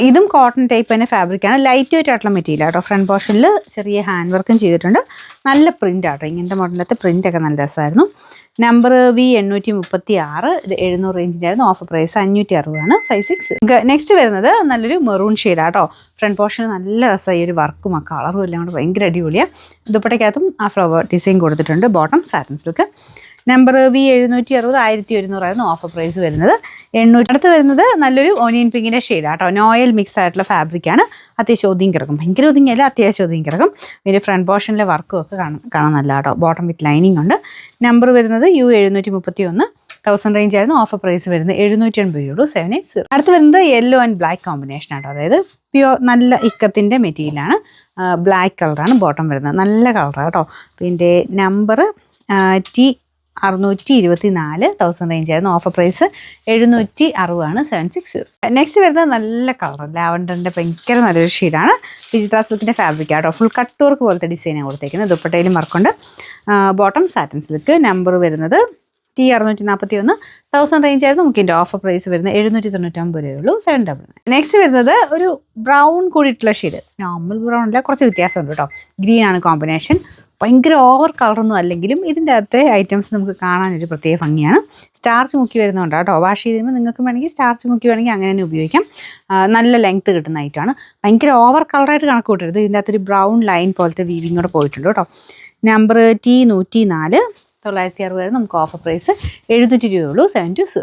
ഇതും cotton type തന്നെ ഫാബ്രിക്കാണ്. Light weight ആയിട്ടുള്ള മെറ്റീരിയൽ കേട്ടോ. ഫ്രണ്ട് പോർഷനിൽ ചെറിയ ഹാൻഡ് വർക്കും ചെയ്തിട്ടുണ്ട്. നല്ല പ്രിൻ്റ് ആട്ടോ. ഇങ്ങനത്തെ മോഡലത്തെ പ്രിൻ്റൊക്കെ നല്ല രസമായിരുന്നു. Number V836. ഇത് 700 റേഞ്ചിൻ്റെ ആയിരുന്നു. Offer price 560 56. നെക്സ്റ്റ് വരുന്നത് നല്ലൊരു മെറൂൺ ഷെയ്ഡാട്ടോ. ഫ്രണ്ട് പോർഷനിൽ നല്ല രസമായി ഒരു വർക്കും ആ കളറും എല്ലാം കൊണ്ട് ഭയങ്കര അടിപൊളിയാണ്. ദുപ്പട്ടയ്ക്കകത്തും ആ ഫ്ലവർ ഡിസൈൻ കൊടുത്തിട്ടുണ്ട്. Bottom satin silk. Number V760. 1100 ആയിരുന്നു ഓഫർ പ്രൈസ് വരുന്നത്. 800. അടുത്ത് വരുന്നത് നല്ലൊരു ഓനിയൻ പിങ്കിൻ്റെ ഷെയ്ഡാട്ടോ. നോയൽ മിക്സ് ആയിട്ടുള്ള ഫാബ്രിക്കാണ്. അത്യാവശ്യം ഒതുങ്ങി കിടക്കും. ഭയങ്കര ഒതുങ്ങിയല്ല, അത്യാവശ്യം ഒതുങ്ങി കിടക്കും. ഇതിൻ്റെ ഫ്രണ്ട് പോർഷനിലെ വർക്കും ഒക്കെ കാണാൻ നല്ല കേട്ടോ. ബോട്ടം വിത്ത് ലൈനിങ് ഉണ്ട്. നമ്പർ വരുന്നത് U731. 1000 റേഞ്ച് ആയിരുന്നു. ഓഫർ പ്രൈസ് വരുന്നത് 780 780. അടുത്ത് വരുന്നത് യെല്ലോ ആൻഡ് ബ്ലാക്ക് കോമ്പിനേഷൻ ആട്ടോ. അതായത് നല്ല ഇക്കത്തിൻ്റെ മെറ്റീരിയലാണ്. ബ്ലാക്ക് കളറാണ് ബോട്ടം വരുന്നത്. നല്ല കളറാണ് കേട്ടോ. പിന്നെ നമ്പർ T624. 1000 റേഞ്ച് ആയിരുന്നു. Offer price 760 760. നെക്സ്റ്റ് വരുന്നത് നല്ല കളർ ലാവൻഡറിൻ്റെ ഭയങ്കര നല്ലൊരു ഷെയ്ഡാണ്. വിചിത്ര സിൽക്കിൻ്റെ ഫാബ്രിക് ആട്ടോ. ഫുൾ കട്ട് വർക്ക് പോലത്തെ ഡിസൈനാണ് കൊടുത്തേക്കുന്നത്. ദുപ്പട്ടയിലും വർക്കുണ്ട്. Bottom satin silk. നമ്പർ വരുന്നത് T641. 1000 റേഞ്ച് ആയിരുന്നു. നമുക്ക് ഇതിൻ്റെ ഓഫർ പ്രൈസ് വരുന്നത് 799 799. നെക്സ്റ്റ് വരുന്നത് ഒരു ബ്രൗൺ കൂടിയിട്ടുള്ള ഷെയ്ഡ്. നോർമൽ ബ്രൗൺ അല്ല, കുറച്ച് വ്യത്യാസമുണ്ട് കേട്ടോ. ഗ്രീൻ ആണ് കോമ്പിനേഷൻ. ഭയങ്കര ഓവർ കളറൊന്നും അല്ലെങ്കിലും ഇതിൻ്റെ അകത്തെ ഐറ്റംസ് നമുക്ക് കാണാനൊരു പ്രത്യേക ഭംഗിയാണ്. സ്റ്റാർച്ച് മുക്കി വരുന്നുണ്ട് കേട്ടോ. വാഷ് ചെയ്ത് കഴിയുമ്പോൾ നിങ്ങൾക്ക് വേണമെങ്കിൽ സ്റ്റാർച്ച് മുക്കി വേണമെങ്കിൽ അങ്ങനെ തന്നെ ഉപയോഗിക്കാം. നല്ല ലെങ്ത്ത് കിട്ടുന്ന ഐറ്റമാണ്. ഭയങ്കര ഓവർ കളറായിട്ട് കണക്ക് കൂട്ടരുത്. ഇതിൻ്റെ അകത്തൊരു ബ്രൗൺ ലൈൻ പോലത്തെ വീവിങ് കൂടെ പോയിട്ടുണ്ട് കേട്ടോ. Number T104. 960 നമുക്ക് ഓഫർ പ്രൈസ് 720 720.